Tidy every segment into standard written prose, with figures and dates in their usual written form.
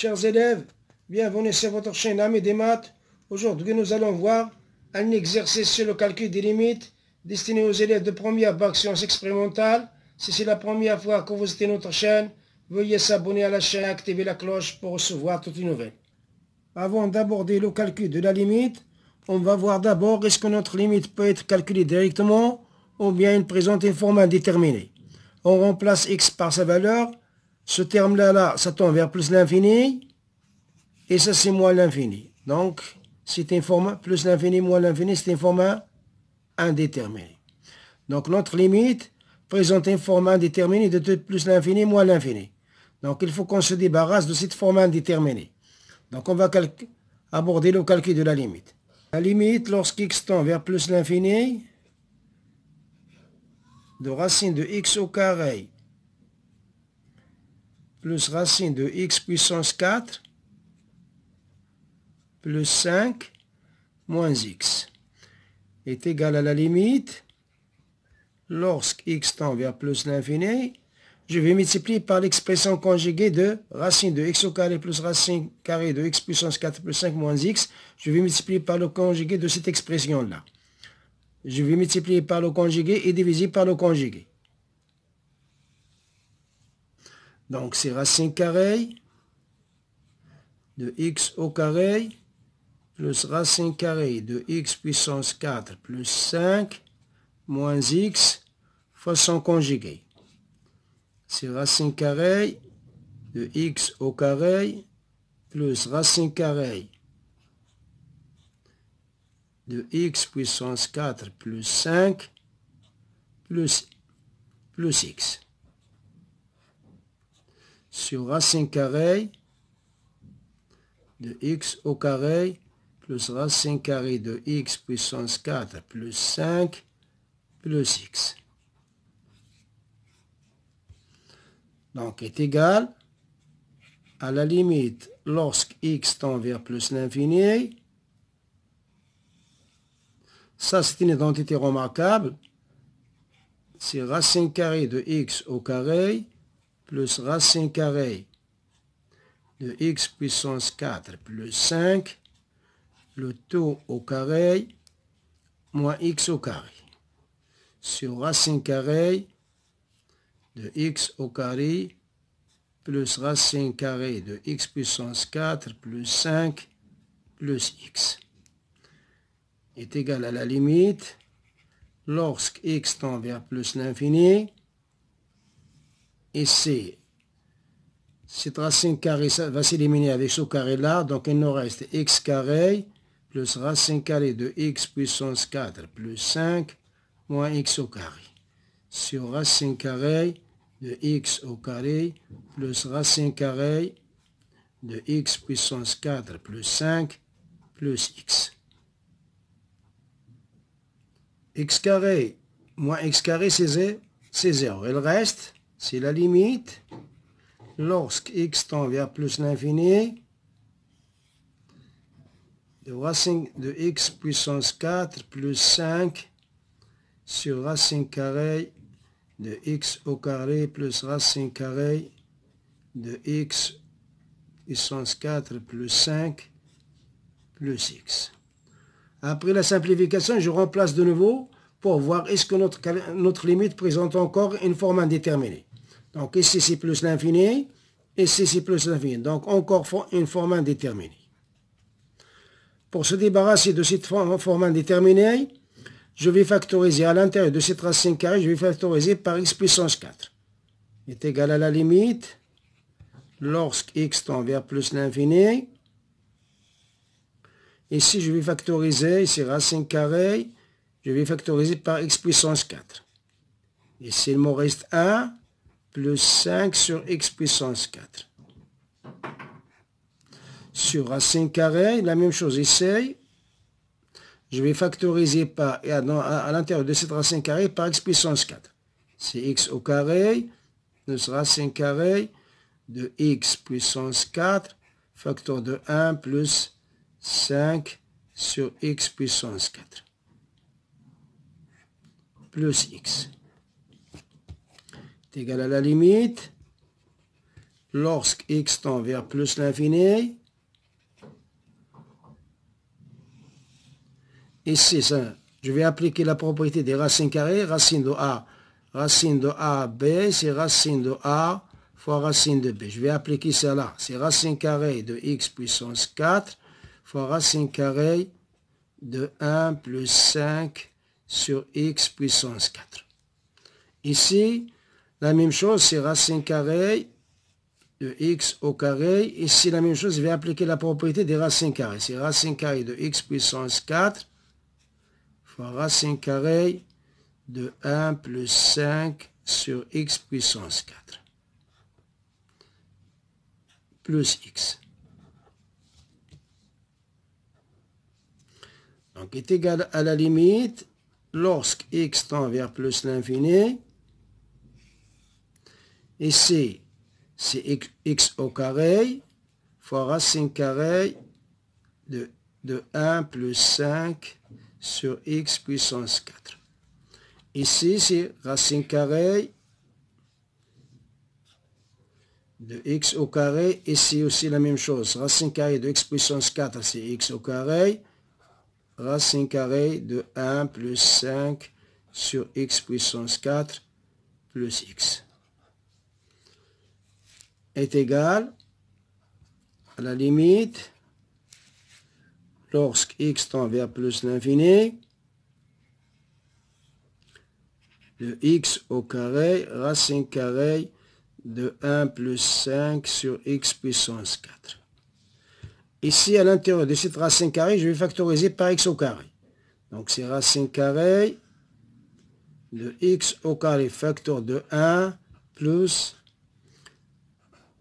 Chers élèves, bienvenue sur votre chaîne Ami des maths. Aujourd'hui, nous allons voir un exercice sur le calcul des limites destiné aux élèves de première bac sciences expérimentales. Si c'est la première fois que vous visitez notre chaîne, veuillez s'abonner à la chaîne et activer la cloche pour recevoir toutes les nouvelles. Avant d'aborder le calcul de la limite, on va voir d'abord est-ce que notre limite peut être calculée directement ou bien elle présente un format déterminé. On remplace x par sa valeur. Ce terme-là, ça tend vers plus l'infini. Et ça, c'est moins l'infini. Donc, c'est un format plus l'infini, moins l'infini, c'est un format indéterminé. Donc, notre limite présente un format indéterminé de plus l'infini, moins l'infini. Donc, il faut qu'on se débarrasse de cette format indéterminé. Donc, on va aborder le calcul de la limite. La limite, lorsqu'x tend vers plus l'infini, de racine de x au carré plus racine de x puissance 4 plus 5 moins x est égal à la limite. Lorsque x tend vers plus l'infini, je vais multiplier par l'expression conjuguée de racine de x au carré plus racine carrée de x puissance 4 plus 5 moins x. Je vais multiplier par le conjugué de cette expression-là. Je vais multiplier par le conjugué et diviser par le conjugué. Donc, c'est racine carrée de x au carré plus racine carrée de x puissance 4 plus 5 moins x fois son conjugué. C'est racine carrée de x au carré plus racine carrée de x puissance 4 plus 5 plus x sur racine carrée de x au carré plus racine carrée de x puissance 4 plus 5 plus x. Donc, est égal à la limite lorsque x tend vers plus l'infini. Ça, c'est une identité remarquable. C'est racine carrée de x au carré plus racine carrée de x puissance 4 plus 5, le tout au carré, moins x au carré, sur racine carrée de x au carré plus racine carrée de x puissance 4 plus 5 plus x est égal à la limite lorsque x tend vers plus l'infini. Et cette racine carrée ça va s'éliminer avec ce carré-là. Donc, il nous reste x carré plus racine carrée de x puissance 4 plus 5 moins x au carré. Sur racine carrée de x au carré plus racine carrée de x puissance 4 plus 5 plus x. X carré moins x carré, c'est 0. Il reste, c'est la limite lorsque x tend vers plus l'infini de racine de x puissance 4 plus 5 sur racine carrée de x au carré plus racine carrée de x puissance 4 plus 5 plus x. Après la simplification, je remplace de nouveau pour voir est-ce que notre limite présente encore une forme indéterminée. Donc ici c'est plus l'infini, ici c'est plus l'infini. Donc encore une forme indéterminée. Pour se débarrasser de cette forme indéterminée, je vais factoriser à l'intérieur de cette racine carrée, je vais factoriser par x puissance 4. Est égal à la limite lorsque x tend vers plus l'infini. Ici, je vais factoriser, ici racine carrée, je vais factoriser par x puissance 4. Ici, il me reste 1 plus 5 sur x puissance 4. Sur racine carrée, la même chose ici. Je vais factoriser par, à l'intérieur de cette racine carrée par x puissance 4. C'est x au carré, plus racine carrée de x puissance 4, facteur de 1 plus 5 sur x puissance 4 plus x est égal à la limite lorsque x tend vers plus l'infini. Ici, ça, je vais appliquer la propriété des racines carrées. Racine de A B, c'est racine de A fois racine de B. Je vais appliquer ça là. C'est racine carrée de x puissance 4 fois racine carrée de 1 plus 5 sur x puissance 4. Ici, la même chose, c'est racine carrée de x au carré. Ici, la même chose, je vais appliquer la propriété des racines carrées. C'est racine carrée de x puissance 4 fois racine carrée de 1 plus 5 sur x puissance 4 plus x. Donc, est égal à la limite, lorsque x tend vers plus l'infini. Ici, c'est x au carré fois racine carrée de 1 plus 5 sur x puissance 4. Ici, c'est racine carrée de x au carré. Ici aussi la même chose. Racine carrée de x puissance 4, c'est x au carré. Racine carrée de 1 plus 5 sur x puissance 4 plus x est égal à la limite, lorsque x tend vers plus l'infini, de x au carré, racine carrée de 1 plus 5 sur x puissance 4. Ici, à l'intérieur de cette racine carrée, je vais factoriser par x au carré. Donc, c'est racine carrée de x au carré facteur de 1 plus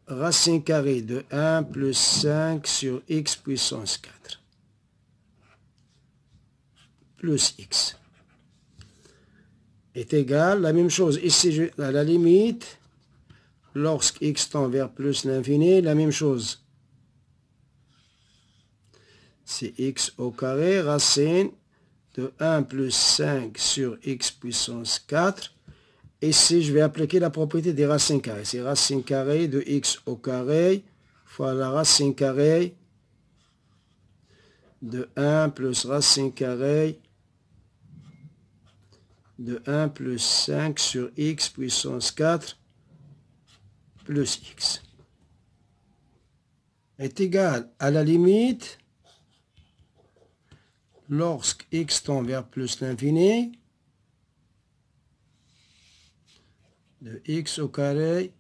racine carrée de 1 plus 5 sur x puissance 4 plus x est égal, la même chose ici à la limite, lorsque x tend vers plus l'infini, la même chose, c'est x au carré, racine de 1 plus 5 sur x puissance 4. Ici, je vais appliquer la propriété des racines carrées. C'est racine carrée de x au carré fois la racine carrée de 1 plus racine carrée de 1 plus 5 sur x puissance 4 plus x est égal à la limite, lorsque x tend vers plus l'infini, de x au carré,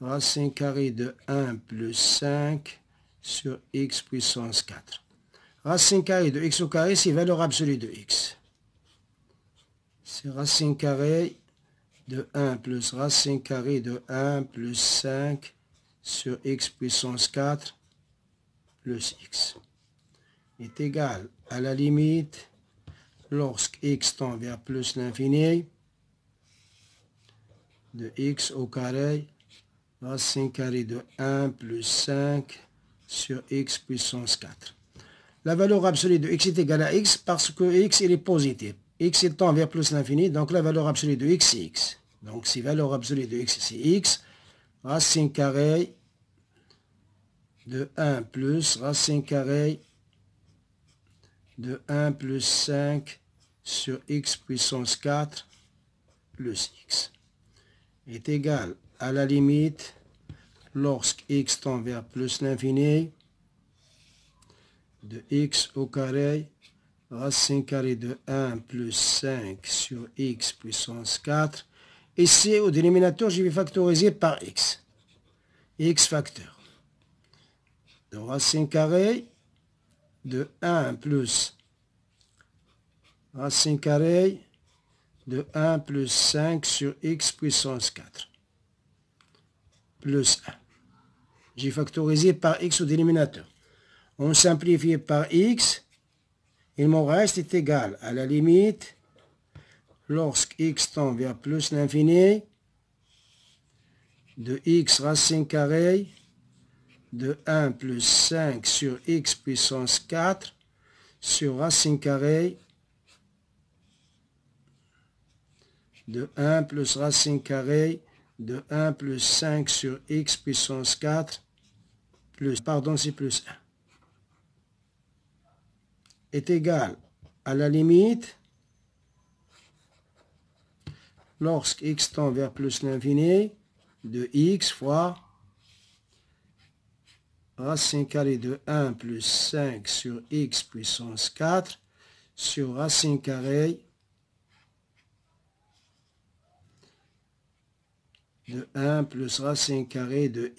racine carrée de 1 plus 5 sur x puissance 4. Racine carrée de x au carré, c'est valeur absolue de x. C'est racine carrée de 1 plus racine carrée de 1 plus 5 sur x puissance 4 plus x est égal à la limite, lorsque x tend vers plus l'infini, de x au carré, racine carrée de 1 plus 5 sur x puissance 4. La valeur absolue de x est égale à x parce que x il est positif. X il tend vers plus l'infini, donc la valeur absolue de x c'est x. Donc si valeur absolue de x c'est x, racine carrée de 1 plus racine carrée de 1 plus 5 sur x puissance 4 plus x est égal à la limite, lorsque x tend vers plus l'infini, de x au carré, racine carrée de 1 plus 5 sur x puissance 4. Ici, au dénominateur, je vais factoriser par x. X facteur. Donc, racine carrée de 1 plus racine carrée de 1 plus 5 sur x puissance 4 plus 1. J'ai factorisé par x au dénominateur. On simplifie par x, il m'en reste est égal à la limite, lorsque x tend vers plus l'infini, de x racine carrée de 1 plus 5 sur x puissance 4 sur racine carrée de 1 plus racine carrée de 1 plus 5 sur x puissance 4 plus, pardon, c'est plus 1, est égal à la limite, lorsque x tend vers plus l'infini, de x fois racine carrée de 1 plus 5 sur x puissance 4 sur racine carrée de 1 plus racine carrée de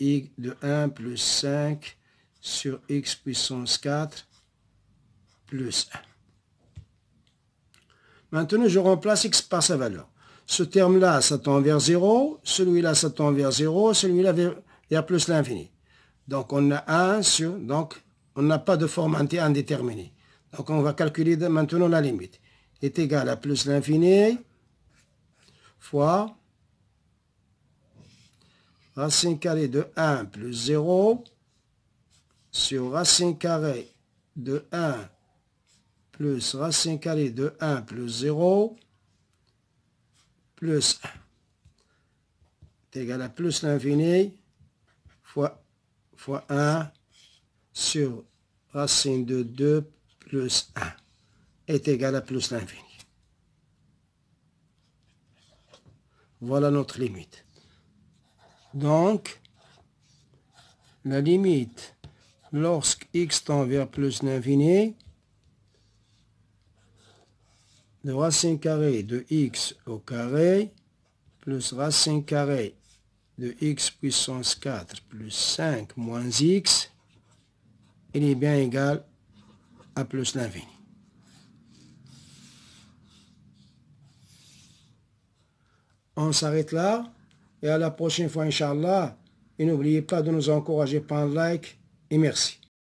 1 plus 5 sur x puissance 4 plus 1. Maintenant, je remplace x par sa valeur. Ce terme-là, ça tend vers 0. Celui-là, ça tend vers 0. Celui-là, vers plus l'infini. Donc, on a 1 sur... Donc, on n'a pas de forme entière indéterminée. Donc, on va calculer maintenant la limite. Est égal à plus l'infini fois racine carrée de 1 plus 0 sur racine carrée de 1 plus racine carrée de 1 plus 0 plus 1 est égal à plus l'infini fois 1 sur racine de 2 plus 1 est égal à plus l'infini. Voilà notre limite. Donc, la limite, lorsque x tend vers plus l'infini, de racine carrée de x au carré, plus racine carrée de x puissance 4 plus 5 moins x, il est bien égal à plus l'infini. On s'arrête là. Et à la prochaine fois, Inch'Allah. Et n'oubliez pas de nous encourager par un like. Et merci.